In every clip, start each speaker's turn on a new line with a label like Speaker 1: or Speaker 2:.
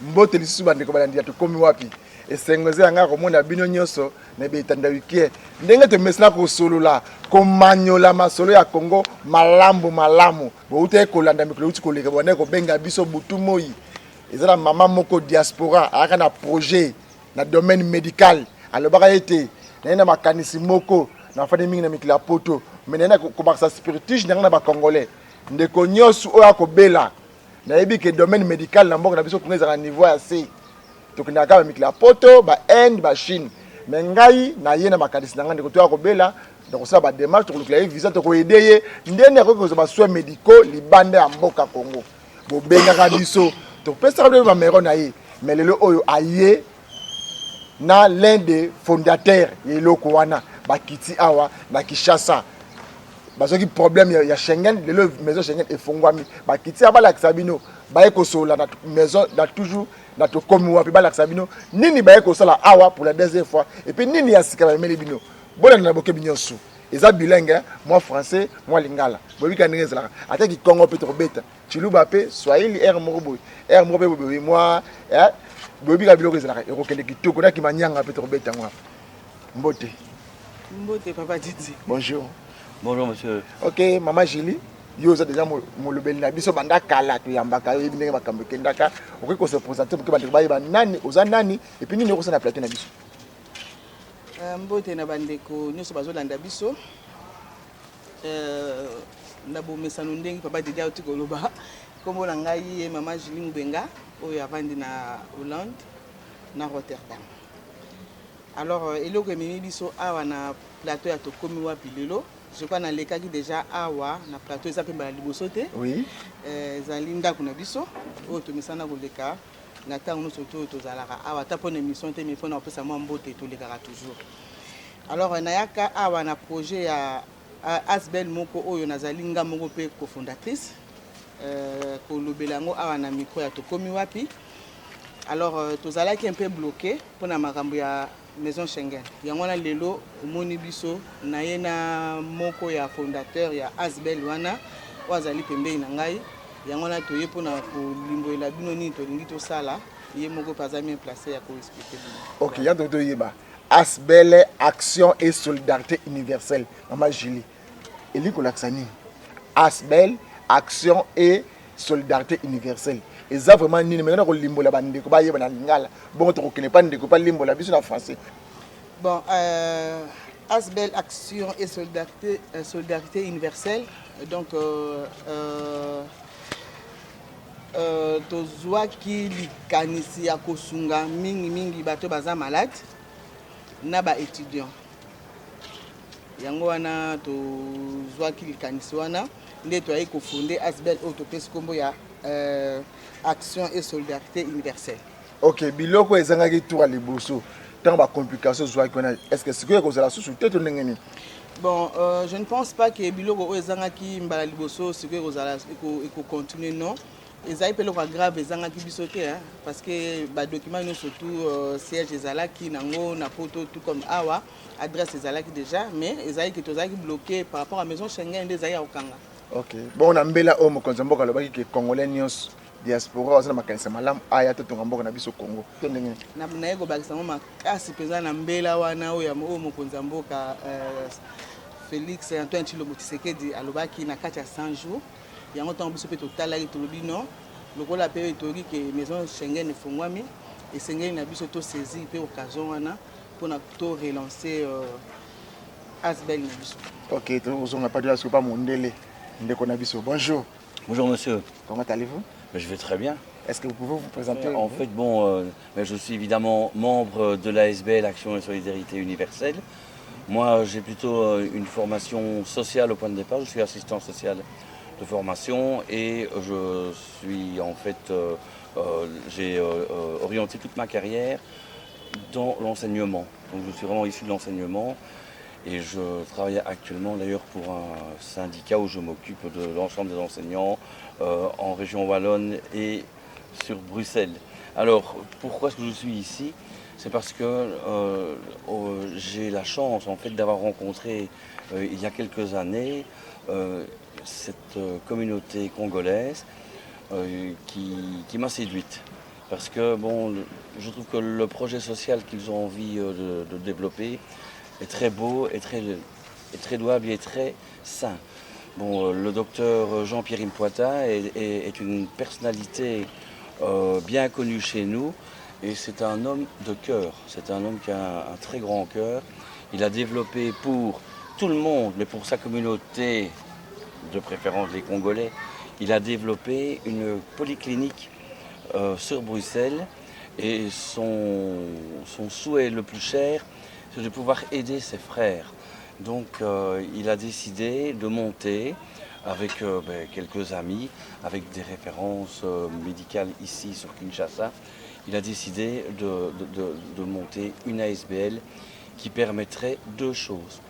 Speaker 1: mbote lisusu bandeko balandi tokomi wapi esengweze yanga komona bino nyonso na betanda wikie ndenge tomesina kosolola komanyola masolo ya Congo malamu boute kolanda mikolo uti koleka bone ko benga biso butu moyi ezala mama moko diaspora aka na projet na domaine médical alobaka ete na makanisi moko na fane mingi na mikila poto menena ko baksa spiritige na ba congolais ndeko nyonso oya ko bela na yebi ke domaine médical na mboka na biso kuneza na niveau ya C tokina ka mikila poto ba Inde ba Chine mais ngai na ye na makanisi na ndeko to ya ko bela donc ça ba démarche to ko visa to ko aider ye ndene ko ba soins médicaux libande ya mboka Congo bo benga ka biso to pesa ba mero na ye mais lelo oyo aye na l'un des fondateurs yeloko wana bakiti awa na Kinshasa bazoki problème ya Schengen lelo maison Schengen efongwami bakiti abala kisabino baye kosola na maison na toujours na to komi wapi bala kisabino nini baye kosala awa pour la deuxième fois et puis nini ya sikala meli bino bona na boke binyosu eza bilingue moi français moi lingala bobika ndenge ezala ataki Congo peut robeta chiluba pe swahili air moroboy bobi moi bobika biloko ezala ekokende kitoko na kimanyanga peut robeta moi mbote
Speaker 2: papa Didi.
Speaker 3: Bonjour.
Speaker 4: Bonjour monsieur.
Speaker 1: Ok, maman Julie. Yo za déjà molobeli na biso banda kala to yambaka yebi ndenge bakambe kendaka okoki ko se présenter pour que bande ba nani oza nani et puis nini okosana plateau na biso.
Speaker 2: Mbote na bandeko nyoso bazolanda biso. Na bomesano ndenge papa Didi auti koloba. Kombo na ngai maman Julie Mubenga oyo avandi na Hollande na Rotterdam. Alors eloko ememi biso awa na plateau ya tokomi wapi lelo. Je crois na lekaki déjà awa na plateau eza pemba liboso te.
Speaker 1: Oui.
Speaker 2: Ezali ndako na biso oyo tomisana koleka na ntango nyonso to tozalaka awa ta pona émission te mais fona opesa mwa mbote tolekaka toujours. Alors nayaka awa na projet ya Asbel moko oyo nazali nga moko mpe cofondatrice kolobela yango awa na micro ya tokomi wapi. Alors tozalaki un peu bloqué mpona makambo ya maison Schengen. Yango na lelo omoni biso na ye na moko ya fondateur ya Asbel wana wazali pembeni na ngai. Yango na toye mpona kolimbolela bino nini tolingi tosala ye moko paza bien placé ya ko expliquer bino.
Speaker 1: OK, ya to yeba. Asbel Action et Solidarité Universelle. Maman Julie. Eli ko laksani. Asbel Action et Solidarité Universelle. Eza vraiment nini maintenant ko limbola bande ko ba yeba na lingala. Bon to ko kene pas ndeko pas limbola biso na français.
Speaker 2: Bon, Asbel Action et Solidarité Universelle. Donc, tozwaki likanisi ya kosunga mingi bato baza malade na ba étudiant. Yango wana tozwaki likanisi wana nde toyai kofonder Asbel autopes kombo ya Action et Solidarité Universelle.
Speaker 1: OK, biloko ezangaki tour à liboso. Tant ba complication zwaki wana est-ce que c'est que kozala sous tête ndengeni?
Speaker 2: Bon, je ne pense pas que biloko ezangaki mbala liboso c'est que kozala eko continuer non. Ezali pe loko grave ezangaki biso te hein parce que ba document nous surtout siège ezalaki nango na poto tout comme awa adresse ezalaki déjà mais ezali que tozalaki bloqué par rapport à maison Schengen des aya okanga.
Speaker 1: OK. Bon na mbela o mokonza mboka lobaki ke congolais nyos diaspora osana makanisa malamu aya to tonga mboka na biso Congo. Tondenge.
Speaker 2: Na yego bakisa ngoma kasi peza na mbela wana o ya mokonza mboka Félix Antoine Tshilombo Tshisekedi alobaki na kati ya 100 jours. Yango tango biso pe totalaki tolobi non lokola pe toki ke maison Schengen efongwami esengeli na biso to saisir pe occasion wana pour to relancer Asbel na biso.
Speaker 1: OK, on n'a pas de la soupe à mondele. Ndeko na biso. Bonjour.
Speaker 4: Bonjour monsieur.
Speaker 1: Comment allez-vous?
Speaker 4: Je vais très bien.
Speaker 1: Est-ce que vous pouvez vous présenter?
Speaker 4: En fait, bon, je suis évidemment membre de l'ASBL Action et Solidarité Universelle. Moi, j'ai plutôt une formation sociale au point de départ. Je suis assistant social de formation et je suis en fait, j'ai orienté toute ma carrière dans l'enseignement. Donc je suis vraiment issu de l'enseignement et je travaille actuellement d'ailleurs pour un syndicat où je m'occupe de l'ensemble des enseignants en région wallonne et sur Bruxelles. Alors pourquoi est-ce que je suis ici? C'est parce que j'ai la chance en fait d'avoir rencontré il y a quelques années cette communauté congolaise qui m'a séduite. parce que bon, je trouve que le projet social qu'ils ont envie de développer est très beau, est très louable et très sain. Bon, le docteur Jean-Pierre Impoita est une personnalité bien connu chez nous et c'est un homme de cœur, c'est un homme qui a un très grand cœur. Il a développé pour tout le monde, mais pour sa communauté, de préférence les Congolais, il a développé une polyclinique sur Bruxelles et son souhait le plus cher, c'est de pouvoir aider ses frères. Donc il a décidé de monter avec quelques amis, avec des références médicales ici sur Kinshasa. Il a décidé de monter une ASBL qui permettrait deux choses.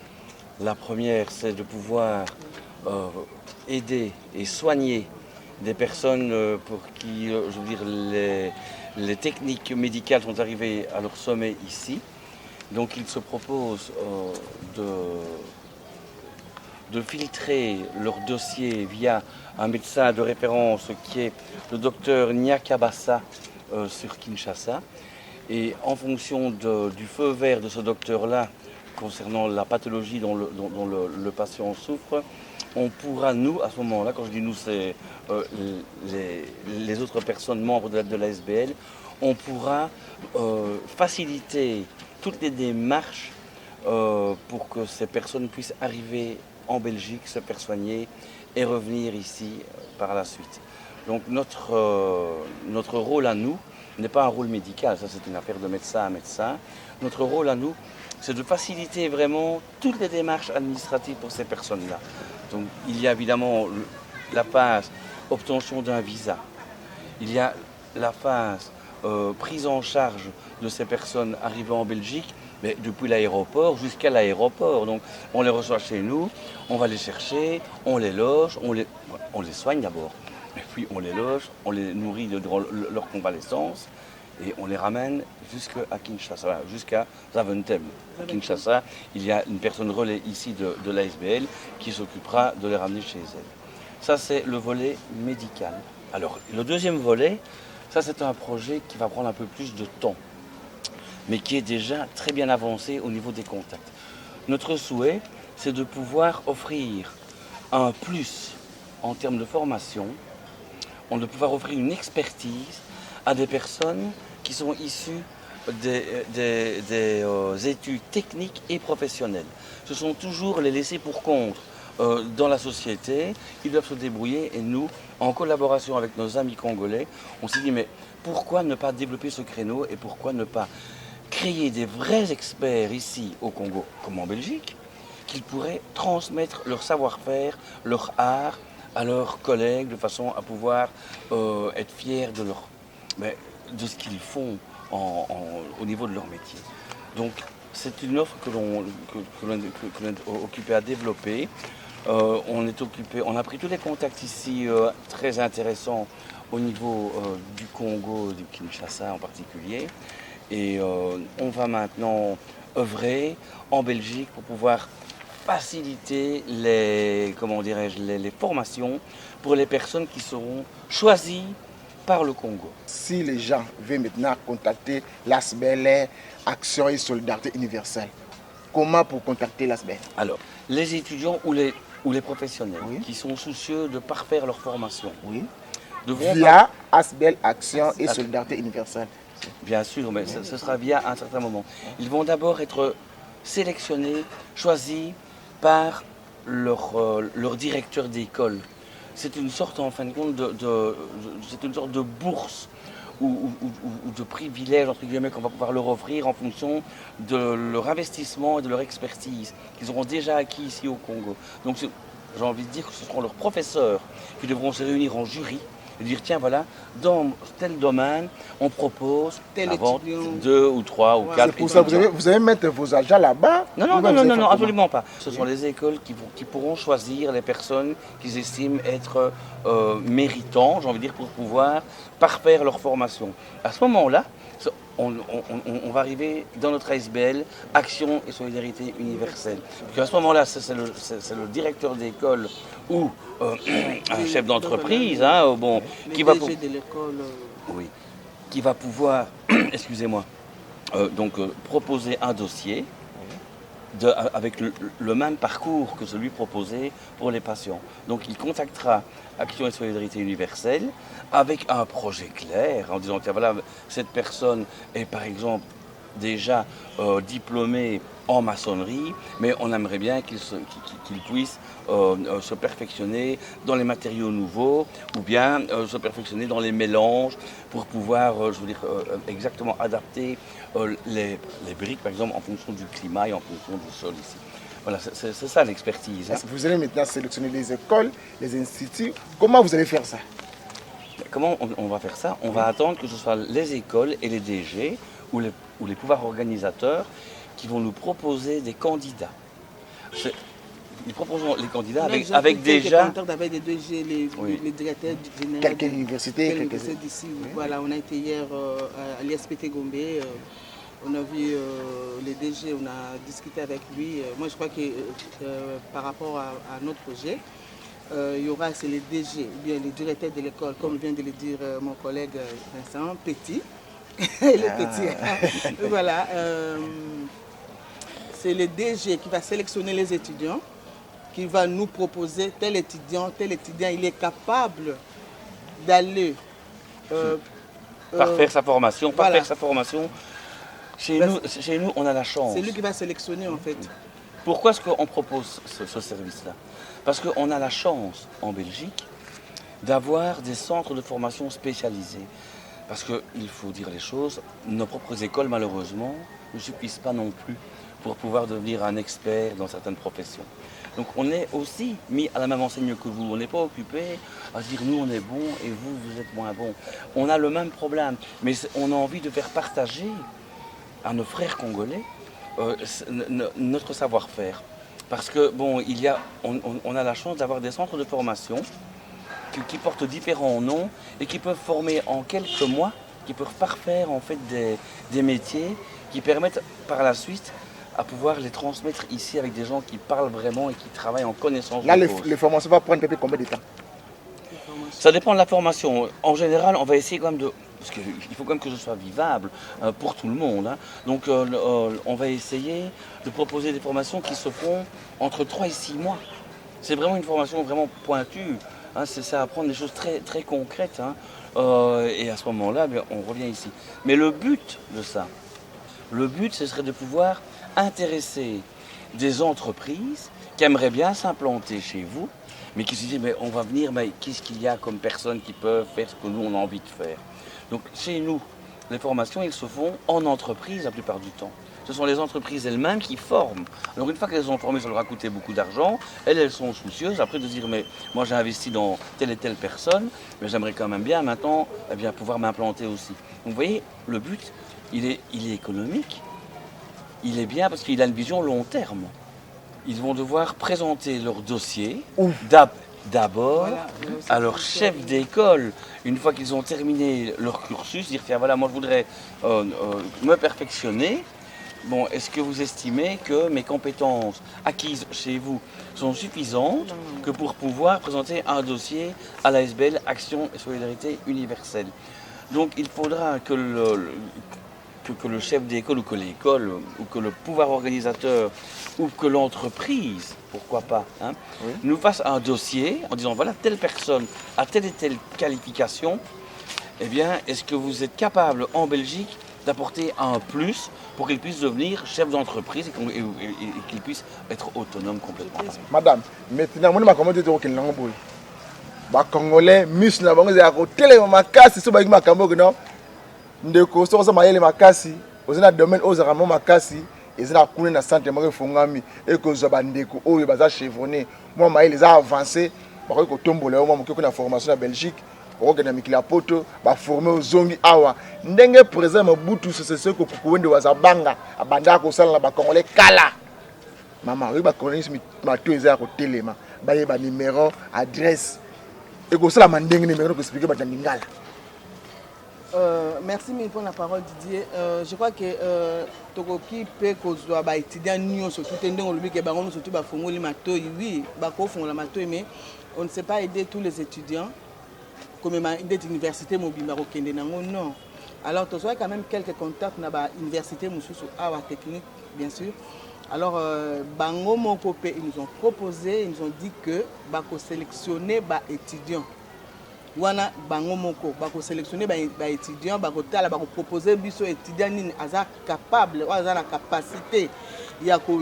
Speaker 4: La première, c'est de pouvoir aider et soigner des personnes pour qui, je veux dire, les techniques médicales sont arrivées à leur sommet ici. Donc il se propose de filtrer leur dossier via un médecin de référence qui est le docteur Nyakabassa sur Kinshasa. Et en fonction du feu vert de ce docteur-là, concernant la pathologie dont le patient souffre, on pourra, nous, à ce moment-là, quand je dis nous, c'est les autres personnes membres de l'ASBL, on pourra faciliter toutes les démarches pour que ces personnes puissent arriver en Belgique, se faire soigner et revenir ici par la suite. Donc notre rôle à nous n'est pas un rôle médical, ça c'est une affaire de médecin à médecin. Notre rôle à nous, c'est de faciliter vraiment toutes les démarches administratives pour ces personnes-là. Donc il y a évidemment la phase obtention d'un visa, il y a la phase prise en charge de ces personnes arrivées en Belgique, mais depuis l'aéroport jusqu'à l'aéroport. Donc on les reçoit chez nous, on va les chercher, on les loge, on les soigne d'abord. Et puis on les loge, on les nourrit durant leur convalescence et on les ramène jusqu'à Kinshasa, jusqu'à Zaventem. À Kinshasa, il y a une personne relais ici de l'ASBL qui s'occupera de les ramener chez elle. Ça, c'est le volet médical. Alors, le deuxième volet, ça c'est un projet qui va prendre un peu plus de temps, mais qui est déjà très bien avancé au niveau des contacts. Notre souhait, c'est de pouvoir offrir un plus en termes de formation, de pouvoir offrir une expertise à des personnes qui sont issues des études techniques et professionnelles. Ce sont toujours les laissés pour compte dans la société, ils doivent se débrouiller et nous, en collaboration avec nos amis congolais, on s'est dit mais pourquoi ne pas développer ce créneau et pourquoi ne pas créer des vrais experts ici au Congo comme en Belgique, qu'ils pourraient transmettre leur savoir-faire, leur art à leurs collègues de façon à pouvoir être fiers de ce qu'ils font au niveau de leur métier. Donc c'est une offre que l'on est occupé à développer. On a pris tous les contacts ici très intéressants au niveau du Congo, du Kinshasa en particulier. Et on va maintenant œuvrer en Belgique pour pouvoir faciliter les formations pour les personnes qui seront choisies par le Congo.
Speaker 1: Si les gens veulent maintenant contacter l'ASBL, Action et Solidarité Universelle, comment pour contacter l'ASBL?
Speaker 4: Alors, les étudiants ou les professionnels qui sont soucieux de parfaire leur formation
Speaker 1: via ASBL, Action et Solidarité Universelle.
Speaker 4: Bien sûr, mais ce sera via un certain moment. Ils vont d'abord être sélectionnés, choisis par leur directeur d'école. C'est une sorte, en fin de compte, c'est une sorte de bourse ou de privilège, entre guillemets, qu'on va pouvoir leur offrir en fonction de leur investissement et de leur expertise qu'ils auront déjà acquis ici au Congo. Donc j'ai envie de dire que ce seront leurs professeurs qui devront se réunir en jury et dire tiens voilà, dans tel domaine, on propose avant 2 ou 3 ou 4.
Speaker 1: C'est pour ça que vous allez mettre vos agents là-bas?
Speaker 4: Non, absolument pas. Ce sont les écoles qui pourront choisir les personnes qu'ils estiment être méritants, j'ai envie de dire, pour pouvoir parfaire leur formation. À ce moment-là, on va arriver dans notre ASBL, Action et Solidarité Universelle. Parce qu'à ce moment-là, c'est le directeur d'école ou un chef d'entreprise, qui va...
Speaker 2: de l'école.
Speaker 4: Oui. qui va pouvoir, excusez-moi, proposer un dossier avec le même parcours que celui proposé pour les patients. Donc il contactera Action et Solidarité Universelle avec un projet clair en disant, tiens, voilà, cette personne est par exemple déjà diplômé en maçonnerie, mais on aimerait bien qu'il puisse se perfectionner dans les matériaux nouveaux ou bien se perfectionner dans les mélanges pour pouvoir, exactement adapter les briques, par exemple, en fonction du climat et en fonction du sol ici. Voilà, c'est ça l'expertise. Hein.
Speaker 1: Vous allez maintenant sélectionner les écoles, les instituts. Comment vous allez faire ça?
Speaker 4: Comment on va faire ça? On va attendre que ce soit les écoles et les DG ou les pouvoirs organisateurs qui vont nous proposer des candidats. Ils proposeront les candidats avec déjà...
Speaker 2: Avec des DG, les directeurs généraux.
Speaker 1: Quelle université
Speaker 2: d'ici. Voilà, on a été hier à l'ISPT Gombe. On a vu les DG, on a discuté avec lui. Moi, je crois que par rapport à notre projet, il y aura, c'est les DG, ou bien les directeurs de l'école, comme vient de le dire mon collègue Vincent, petit. Il est petit. Voilà. C'est le DG qui va sélectionner les étudiants, qui va nous proposer tel étudiant, il est capable d'aller...
Speaker 4: faire sa formation,
Speaker 2: voilà.
Speaker 4: Faire sa formation. Chez nous, on a la chance.
Speaker 2: C'est lui qui va sélectionner en fait.
Speaker 4: Pourquoi est-ce qu'on propose ce service-là? Parce qu'on a la chance en Belgique d'avoir des centres de formation spécialisés. Parce qu'il faut dire les choses, nos propres écoles malheureusement ne suffisent pas non plus pour pouvoir devenir un expert dans certaines professions. Donc on est aussi mis à la même enseigne que vous. On n'est pas occupé à se dire nous on est bon et vous êtes moins bon. On a le même problème, mais on a envie de faire partager à nos frères congolais notre savoir-faire. Parce que bon, on a la chance d'avoir des centres de formation qui portent différents noms et qui peuvent former en quelques mois, qui peuvent parfaire en fait des métiers qui permettent par la suite à pouvoir les transmettre ici avec des gens qui parlent vraiment et qui travaillent en connaissance
Speaker 1: Là,
Speaker 4: de cause.
Speaker 1: les formations vont prendre combien de temps?
Speaker 4: Ça dépend de la formation. En général, on va essayer quand même de... Parce qu'il faut quand même que ce soit vivable pour tout le monde. Hein. Donc on va essayer de proposer des formations qui se font entre 3 et 6 mois. C'est vraiment une formation vraiment pointue. Hein. C'est ça, apprendre des choses très, très concrètes. Hein. Et à ce moment-là, on revient ici. Mais le but de ça, ce serait de pouvoir intéresser des entreprises qui aimeraient bien s'implanter chez vous, mais qui se disent, mais on va venir, mais qu'est-ce qu'il y a comme personnes qui peuvent faire ce que nous on a envie de faire? Donc chez nous, les formations, elles se font en entreprise la plupart du temps. Ce sont les entreprises elles-mêmes qui forment. Alors une fois qu'elles ont formé, ça leur a coûté beaucoup d'argent. Elles sont soucieuses après de dire, mais moi j'ai investi dans telle et telle personne, mais j'aimerais quand même bien maintenant pouvoir m'implanter aussi. Donc vous voyez, le but, il est économique. Il est bien parce qu'il a une vision long terme. Ils vont devoir présenter leur dossier d'abord à leur chef d'école. Une fois qu'ils ont terminé leur cursus, dire tiens voilà, moi je voudrais me perfectionner. Bon, est-ce que vous estimez que mes compétences acquises chez vous sont suffisantes que pour pouvoir présenter un dossier à l'ASBL, Action et Solidarité Universelle? Donc il faudra que le chef d'école ou que l'école ou que le pouvoir organisateur ou que l'entreprise, pourquoi pas, hein, nous fasse un dossier en disant voilà, telle personne a telle et telle qualification, eh bien, est-ce que vous êtes capable en Belgique d'apporter un plus pour qu'il puisse devenir chef d'entreprise et qu'il puisse être autonome complètement?
Speaker 1: Madame, maintenant, je vais commenter sur le Congolais. Les Congolais, mus na bango za ko tele makasi so ba ngima kambo no. Ndeko so so mayele makasi, ozina domaine ozaka mo makasi, ezina kune na centre moko fongami e ko zo bandeko oyo baza chevronné. Moi mayele za avancer, ba ko tombola mo moko na formation na Belgique. Ogena mikila poto ba former ozongi awa ndenge président Mobutu c'est ko kuwende wazabanga abanda ko sala na ba Congolais kala mama oui ba Congolais mato eza ko telema ba ye ba numéro adresse et ko sala mandenge numéro ko expliquer ba ndingala.
Speaker 2: Merci mille pour la parole Didier. Je crois que tokoki pe kozwa ba étudiant nyonso tout ndenge olobi ke bango surtout ba fongoli matoi oui ba ko fongola matoi mais on ne sait pas aider tous les étudiants comme une université mobile au Kenya, non. Alors, tu as quand même quelques contacts dans l'université Awa Technique, bien sûr. Alors, Bango Mokopé, ils nous ont proposé, ils nous ont dit que bako sélectionner les étudiants. Wana Bango Moko, bako sélectionner les étudiants, bako proposer biso étudiants nini aza capable, aza la capacité ya ko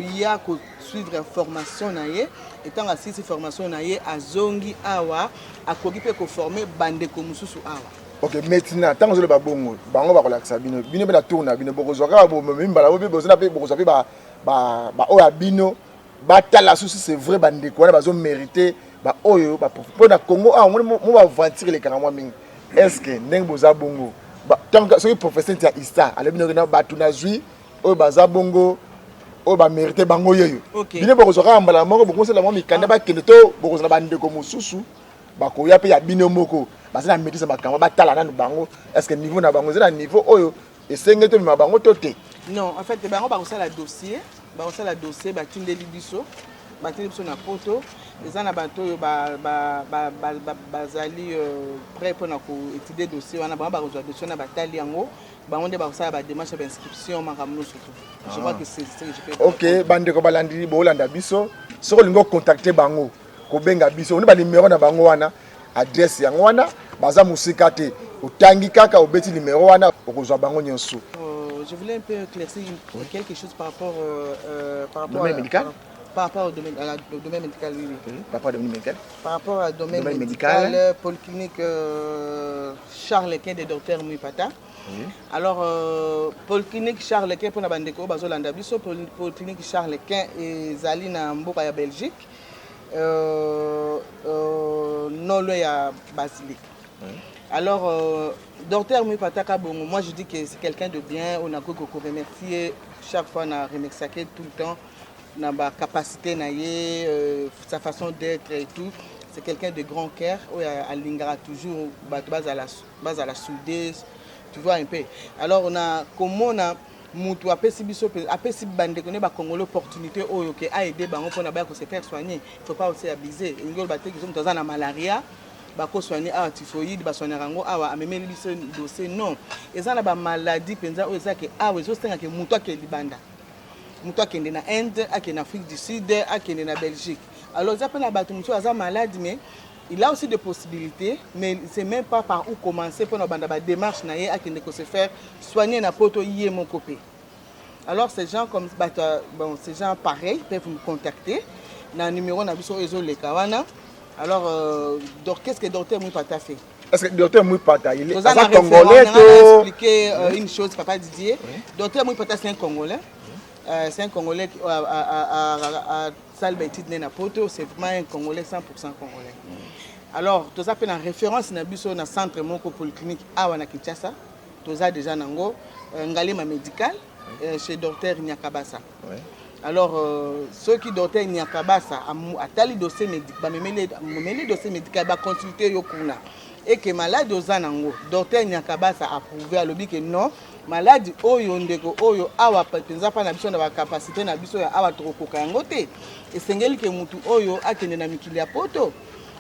Speaker 2: suivre formation na ye, étant assis formation na ye azongi awa akoki pe ko former bande ko mususu awa.
Speaker 1: Ok, maintenant, tant que je vais bongo, bango ba kolakisa bino, bino be na tourna, bino boko zoka bo même bala bo bo zona pe boko zoka ba oya bino, ba tala souci c'est vrai bande ko na bazo mériter ba oyo ba pour na Congo ah mo va ventir les caramwa mingi. Est-ce que ndeng boza bongo? Ba tant que ce professeur tia ista, ale bino na ba tuna zui, oyo baza bongo, oyo ba mériter bango yoyo. Bino boko zoka mbala moko boko se la mo mikanda ba kende to boko zona bande ko mususu, ba ko ya pe ya bino moko. Parce que la médecine bango est-ce que niveau na bango c'est niveau oyo et sengé to bango toté
Speaker 2: non en fait bango ba ça la dossier batinde libiso na poto eza na bato yo bazali prêt pour na ko étudier dossier wana bango ba ko dossier na batali yango bango nde ba ça ba démarche d'inscription makamno surtout je crois que c'est je peux
Speaker 1: OK bande ko balandi bo landa biso soko lingo contacter bango ko benga biso on ba numéro na bango wana adresse yango wana baza musika te otangi kaka obeti numéro wana okozwa bango nyonso.
Speaker 2: Je voulais un peu éclaircir quelque chose par rapport
Speaker 1: domaine médical.
Speaker 2: Par rapport au domaine médical, oui.
Speaker 1: Par rapport au domaine médical.
Speaker 2: Par rapport au domaine médical, polyclinique Charles Quint de docteur Mouipata. Oui. Alors, polyclinique Charles Quint pour la bande de Bazolanda Biso, polyclinique Charles Quint et Zalina Mboka Belgique. Non loin à Basilique. Alors, docteur Mouipata Bongo, moi je dis que c'est quelqu'un de bien, on a beaucoup remercier chaque fois, on a remercié tout le temps, on a ma capacité, sa façon d'être et tout. C'est quelqu'un de grand cœur, à Lingara toujours, base à la soudée, tu vois un peu. Alors, on a, comment on a mutu apesi bande connaît ba Congo l'opportunité oyo ke a aider bango pour na ba ko se faire soigner, il faut pas aussi abuser ngol baté ki sommes na malaria ba ko soigner a typhoïde ba soigner rango awa amemeli biso dossier non ezana ba maladie penza oyo zake awe zo senga ke mutu akeli banda mutu akende na Inde akende na Afrique du Sud akende na Belgique alors ça peut na bato mutu aza malade mais il a aussi des possibilités, mais c'est même pas par où commencer pour nos démarches à se faire soigner na poto yé mon copé. Alors ces gens comme ces gens pareils peuvent me contacter. Na numéro na biso ezo le kawana. Alors qu'est-ce que docteur Mouipata fait?
Speaker 1: Est-ce que docteur Mouipata il est
Speaker 2: un
Speaker 1: congolais?
Speaker 2: On a expliqué une chose papa Didier. Docteur Mouipata c'est un congolais. C'est un congolais à Salbetid na poto, c'est vraiment un congolais 100% congolais. Alors, tu as fait une référence dans le centre Moko Polyclinique à Kinshasa. Tu as déjà nango ngalema médical chez docteur Nyakabasa. Ouais. Alors, ceux qui docteur Nyakabasa a tali dossier médical, dossier médical, va consulter yokuna. Et que malade ozanango, docteur Nyakabasa a prouvé à l'objet que non, malade oyo ndeko oyo awa penza pa na biso na capacité na biso ya awa trokoka yangote. Et sengeli ke mutu oyo akende na mikili ya poto.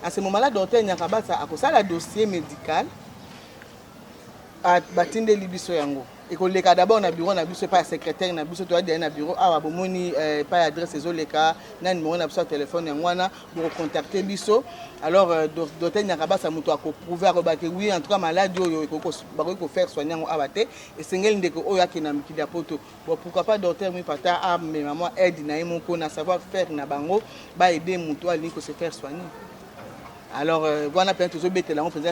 Speaker 2: À ce moment-là, le docteur Nyakabasa a fait le dossier médical à Batinde Libiso Yango. Et que le cas d'abord, on a bureau, on a bu pas secrétaire, on a bu tu as dit un bureau, ah bomoni pas adresse les autres cas, na numéro on a besoin téléphone yangwana pour contacter Biso. Alors docteur Nyakabasa muto a prouvé que oui en tout cas malade yo ko faire soigner à Baté et sengel ndeko oyo akina mikili poto. Bon pourquoi pas docteur Mouipata a mais maman aide na mon ko na savoir faire na bango ba aider muto ali ko se faire soigner. Alors, voilà,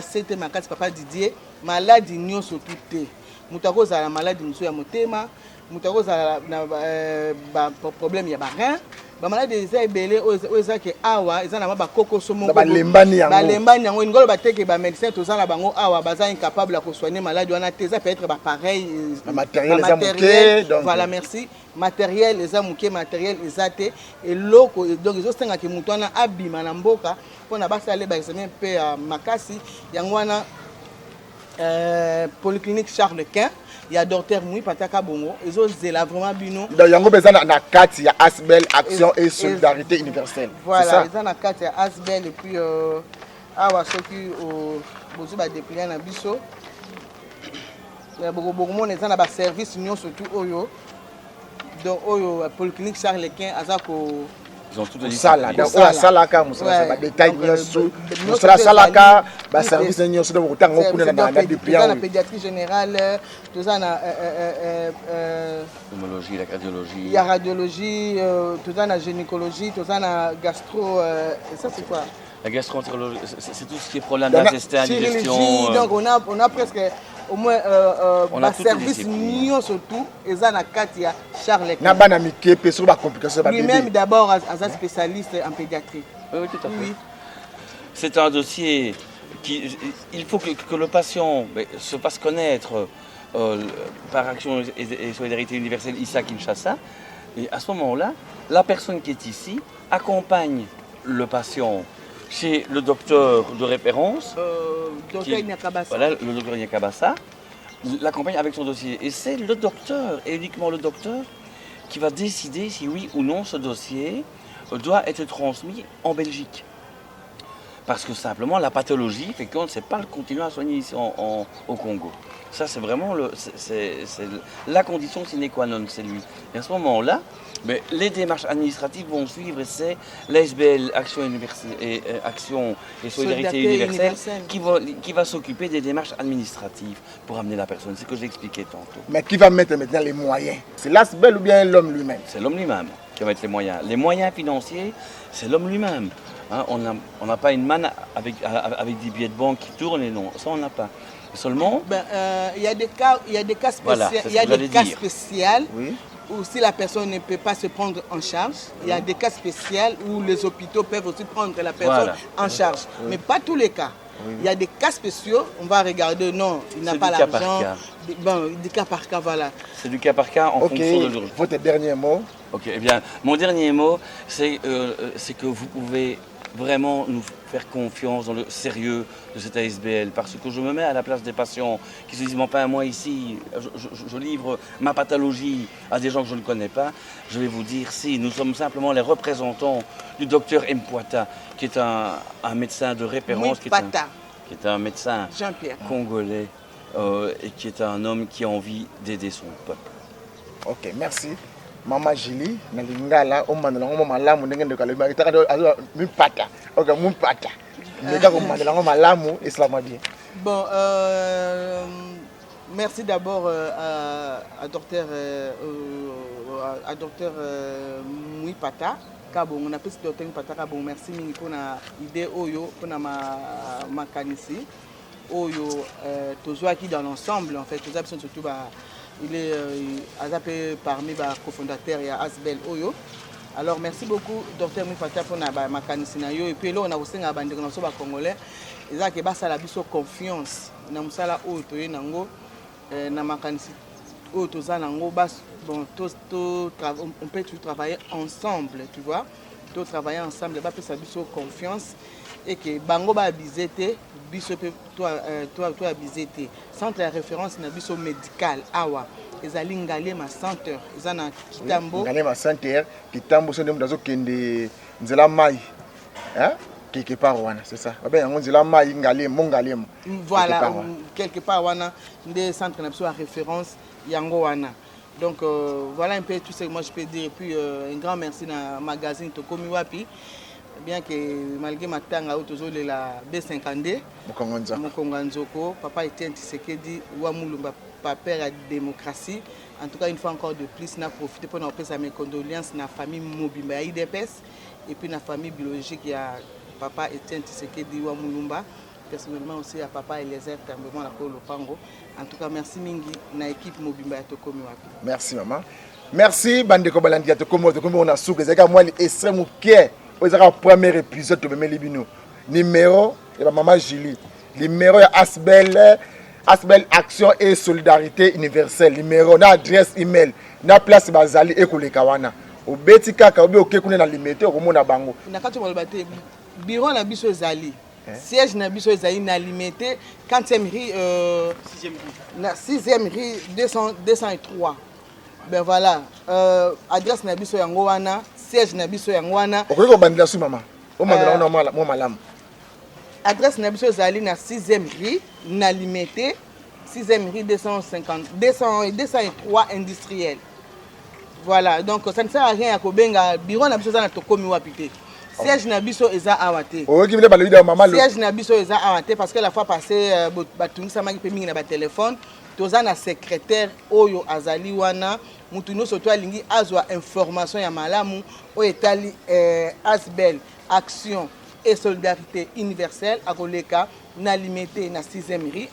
Speaker 2: c'était ma carte papa Didier, maladie n'y surtout té. Moutago a la maladie monsieur Motema, Moutago a la problème ya barin, ba maladie za ebele oza ke awa ezana ba koko somo
Speaker 1: ba lembani
Speaker 2: yango ngolo bateke ba médecin tozana bango awa baza incapable de soigner maladie wana teza peut être ba pareil
Speaker 1: matériel
Speaker 2: donc voilà merci matériel les amuke matériel ezate et loko donc ils ostenga ke mutu wana abima na mboka pona basale ba examen pe makasi yango wana polyclinique Charles Quint. Il y a docteur Mouipata Bongo, ils ont vraiment bino.
Speaker 1: Donc yango bezana na carte ya Asbel Action et Solidarité Universelle.
Speaker 2: Voilà, ils ont na carte ya Asbel et puis awa soki au bozo ba déplier na biso. beaucoup monde eza na ba service nyonso surtout oyo donc oyo polyclinique Charles Quint azako
Speaker 4: ils ont toutes les
Speaker 1: Sala,
Speaker 4: disciplines.
Speaker 1: donc salaka musala ba détail nyonso musala salaka ba service nyonso donc utanga okuna na depuis
Speaker 2: la pédiatrie générale tout ça na
Speaker 4: Pneumologie, la cardiologie.
Speaker 2: Il y a radiologie, tout ça na gynécologie, tout ça na gastro ça c'est quoi?
Speaker 4: La gastroentérologie, c'est tout ce qui est problème d'intestin, digestion.
Speaker 2: Donc on a presque au moins
Speaker 4: a toutes les
Speaker 2: service
Speaker 4: disciplines.
Speaker 2: surtout et ça na Katia Charles Quint.
Speaker 1: na bana mike pe sur ba complication ba
Speaker 2: Lui-même
Speaker 1: bébé
Speaker 2: d'abord un spécialiste en pédiatrie.
Speaker 4: Oui, tout à fait.
Speaker 2: Oui.
Speaker 4: C'est un dossier qui, il faut que le patient se fasse connaître par Action et Solidarité Universelle ici à Kinshasa. Et à ce moment-là, la personne qui est ici accompagne le patient chez le docteur de référence.
Speaker 2: Docteur Nyakabasa.
Speaker 4: Voilà, le docteur Nyakabasa l'accompagne avec son dossier. Et c'est le docteur, et uniquement le docteur, qui va décider si oui ou non ce dossier doit être transmis en Belgique. Parce que simplement la pathologie fait qu'on ne sait pas le continuer à soigner ici au Congo. Ça c'est vraiment c'est la condition sine qua non, c'est lui. Et à ce moment-là, les démarches administratives vont suivre et c'est l'ASBL Action et Solidarité Universelle qui va s'occuper des démarches administratives pour amener la personne. C'est ce que j'expliquais tantôt.
Speaker 1: mais qui va mettre maintenant les moyens? C'est l'ASBEL ou bien l'homme lui-même?
Speaker 4: C'est l'homme lui-même qui va mettre les moyens. Les moyens financiers, c'est l'homme lui-même. Hein, on n'a pas une manne avec des billets de banque qui tournent et non, ça on n'a pas. Seulement,
Speaker 2: il y a des cas spéciaux,
Speaker 4: voilà,
Speaker 2: il y a des cas
Speaker 4: dire.
Speaker 2: spéciaux
Speaker 1: Oui.
Speaker 2: où si la personne ne peut pas se prendre en charge, il y a des cas spéciaux où les hôpitaux peuvent aussi prendre la personne en charge, mais pas tous les cas. Il y a des cas spéciaux, on va regarder, non, il n'a pas l'argent. Bon, du cas par cas, voilà.
Speaker 4: C'est du cas par cas en fonction de l'urgence.
Speaker 1: Votre dernier mot?
Speaker 4: Ok, eh bien, mon dernier mot, c'est que vous pouvez vraiment nous faire confiance dans le sérieux de cette ASBL, parce que je me mets à la place des patients qui se disent, bon, pas moi ici, je livre ma pathologie à des gens que je ne connais pas. Je vais vous dire, si nous sommes simplement les représentants du docteur Mpwata, qui est un médecin de référence, qui est un médecin congolais et qui est un homme qui a envie d'aider son peuple.
Speaker 1: Ok, merci. Maman Julie, na lingala, omandela ngo malamu ndenge ndeko le bakitaka mipata. Ok, mupata. Ndeka ko mandela ngo malamu islam bien.
Speaker 2: Bon, merci d'abord à docteur Mouipata. Kabo, on a plus de docteur Mouipata Kabo. Merci mingi pour na idée oyo, pour na ma kanisi. Oyo, toujours qui dans l'ensemble en fait, tous les surtout il est parmi les cofondateurs et ASBEL Oyo. Alors merci beaucoup docteur Mouipata pour ma kanisi et puis là on a aussi un bandit congolais. Ils ont la confiance na musala oyo toye nango na makanisi oyo toza nango bon on peut tout travailler ensemble, tu vois, tout travailler ensemble ba pesa biso confiance et que bango ba bizete biso pe toi bizete centre de référence na biso médical awa ezali Ngalema centre ezana Kitambo
Speaker 1: Ngalema centre Kitambo so ndemo dazo kende nzela mai hein quelque part wana c'est ça ba yango nzela mai Ngalema
Speaker 2: voilà quelque part wana nde centre na biso à référence yango wana. Donc voilà un peu tout ce que moi je peux dire. Et puis un grand merci na magazine Tokomi Wapi. Bien que malgré ma tanga autour de la B52, Mokongo Nzoko, papa était Tshisekedi Wamulumba, papa à la démocratie. En tout cas, une fois encore de plus, n'a profité pour nous faire mes condoléances na famille Mobimba IDPS et puis na famille biologique, il y a papa Etienne Tshisekedi Wamulumba. Personnellement aussi à papa Eliezer Tambement la Polo Pango. En tout cas, merci mingi na équipe Mobimba Tokomi Wapi.
Speaker 1: Merci maman. Merci Bandeko Balandi Tokomi on a souke zeka moi extrême pied. Au premier épisode de Memé Libino. Numéro de la maman Julie. Numéro de ASBEL Action et Solidarité Universelle. Numéro d'adresse email. Na place Bazali et Kolekawana. Au Betika Kaobi au Kekune na limité au Mona Bango.
Speaker 2: Na kati molbate bureau na biso ezali. Siège na biso ezali na limité 4e rue 6e rue 203. Ben voilà, adresse na biso yango wana, siège na biso yango wana.
Speaker 1: Okoko bandela su mama. O mandela na malamu.
Speaker 2: Adresse na biso ezali na 6e rue na limité 6e rue 203 industriel. Voilà, donc ça ne sert à rien à Kobenga, bureau na biso za na tokomi wapité. Siège na biso eza awate. Siège na biso eza awate parce que la fois passée batungisa maki pe mingi na ba téléphone, toza na secrétaire oyo azali wana, mutu nyonso to alingi azwa information ya malamu oyo etali Asbel Action et Solidarité Universelle à Koleka na limité na 6e rue.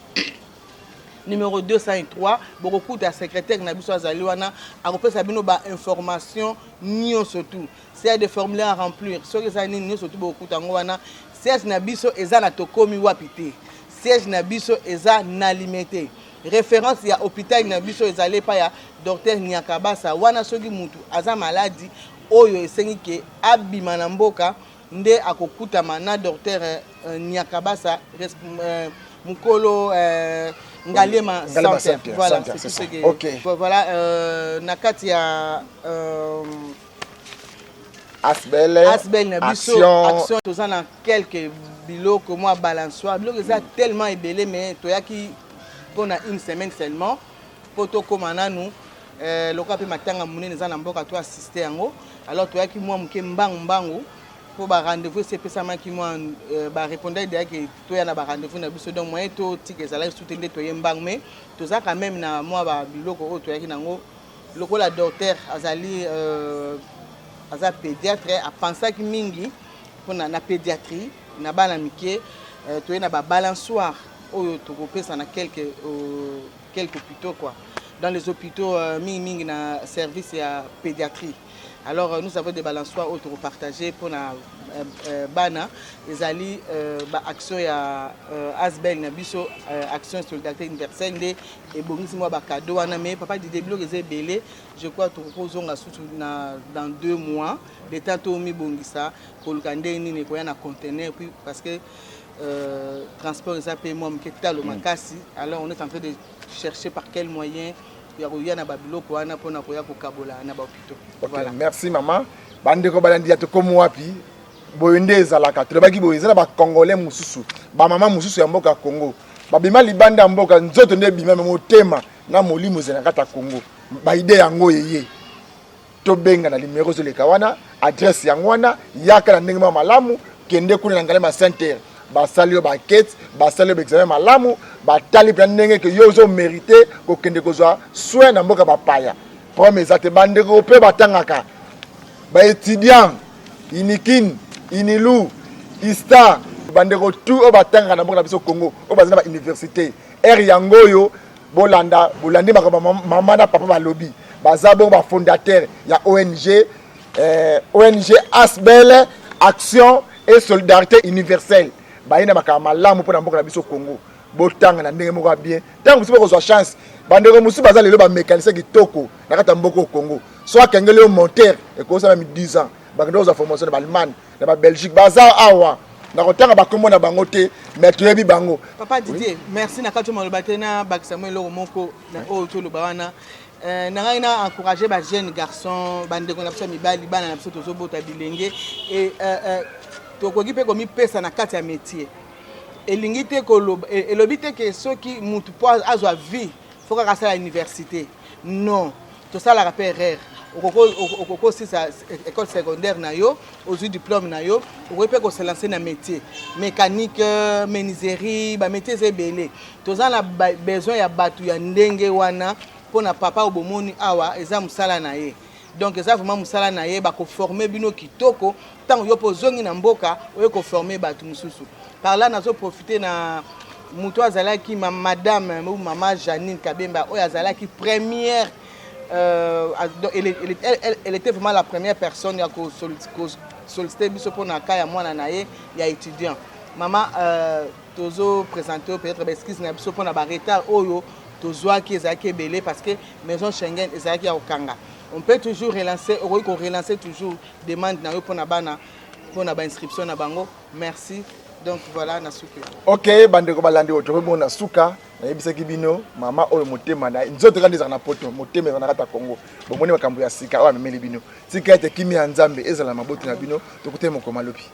Speaker 2: Numéro 203, beaucoup de secrétaire na biso azali wana akopesa bino ba information nyo surtout. C'est des formulaires à remplir. Soki ezali nyo surtout beaucoup tango wana. Siège na biso eza na tokomi wapité. Siège na biso eza na limité. Référence ya hôpital na biso ezali pa ya docteur Nyakabasa wana soki mutu aza maladi oyo esengi ke abima na mboka nde akokutama na docteur Nyakabasa mukolo Ngalema Santé. Voilà, c'est tout ce que...
Speaker 1: Okay.
Speaker 2: Voilà, nakati ya
Speaker 1: Asbel
Speaker 2: na biso action toza na quelques biloko moi balançoire biloko eza tellement ébélé mais toyaki pendant une semaine seulement pour to komana nous loka pe matanga munene za na mboka to assister yango alors toyaki moi muke mbangu pour ba rendez-vous c'est pesama ki moi ba répondre de que to ya na ba rendez-vous na biso donc moi to tike za la soutenir to yembang mais toza quand même na moi ba biloko o toyaki nango loko la docteur azali aza pédiatre a pensé que mingi pour na pédiatrie na bana mike to na ba balançoire oyo to kopesa na quelques hôpitaux quoi dans les hôpitaux mingi na service ya pédiatrie. Alors nous avons des balançoires auto partagés pour na bana ezali ba action ya Asbel na biso action solidarité universelle nde ebongisi moi ba cadeau wana mais papa di déblo que c'est belé je crois to kozonga surtout dans 2 mois le temps to mi bongisa pour le kande nini ko ya na conteneur puis parce que transport ça paye moi mketa lo makasi alors on est en train de chercher par quel moyen ya na babilo ko wana pona ko ya ko kabola na ba hôpitaux.
Speaker 1: Voilà. Merci maman. Bande ko balandi ya to komo wapi boyende ezalaka to baki boyezala ba congolais mususu ba mama mususu ya mboka Congo ba bima libanda mboka nzoto nde bima motema na molimo zena kata Congo ba ide yango yeye to benga na numéro zo le kawana adresse yango wana yaka na ndenge malamu kende kuna na Ngalema Center ba salio ba quête ba salio ba examen malamu ba tali plan ndenge ke yo zo mériter ko kende ko zo soin na mboka ba paya premier ça te bande ko pe batangaka ba étudiant inikin inilu ista bande ko tout o batanga na mboka biso Congo o bazana ba université yango yo bolanda bolandi ba mama na papa ba lobby bazabo ba fondateur ya ONG Asbel Action et Solidarité Universelle baina makama malamu pour na mboka na biso Congo botanga na ndenge moko bien tant que vous avez chance bande ko musu bazali lo ba mécanicien kitoko na kata mboko Congo soit kengele monteur et ko ça même 10 ans ba ndoza formation na Allemagne na ba Belgique baza awa na kotanga ba komona bango te mais toyebi bango
Speaker 2: papa Didier merci na katu malobate na bakisamo eloko moko na o to lo bawana na ina encourager ba jeunes garçons bande ko na biso mibali bana na biso tozo bota bilenge et tokoki pe komi pesa na kati ya métier elingi te koloba elobi te ke soki mutu po azwa vie faut ka sala université non to sala ka pe erreur okoko si sa école secondaire na yo aux diplôme na yo okoki pe ko se lancer na métier mécanique menuiserie ba métier ebele to za besoin ya batu ya ndenge wana pona papa obomoni awa eza musala na ye donc eza vraiment musala na ye ba ko former bino kitoko tant yo pozongi na mboka oyo ko former batu mususu par là nazo profiter na mutu azalaki madame ou maman Janine Kabemba oyo azalaki première elle était vraiment la première personne à solliciter biso pour na kaya mwana na ye ya étudiant maman tozo présenter peut-être esquisse na biso pour na ba retard oyo tozwa ki ezaki belé parce que maison Schengen ezaki ya okanga on peut toujours relancer toujours demande na yo pour na bana pour na ba inscription na bango merci donc voilà na suka
Speaker 1: OK bande ko balandi oto ko na suka na yebisaki bino mama oyo motema na nzoto kandi za na poto motema na kata Congo bomoni makambo ya sika oyo amemeli bino sika ete kimi ya Nzambe ezala maboto na bino tokutema ko malobi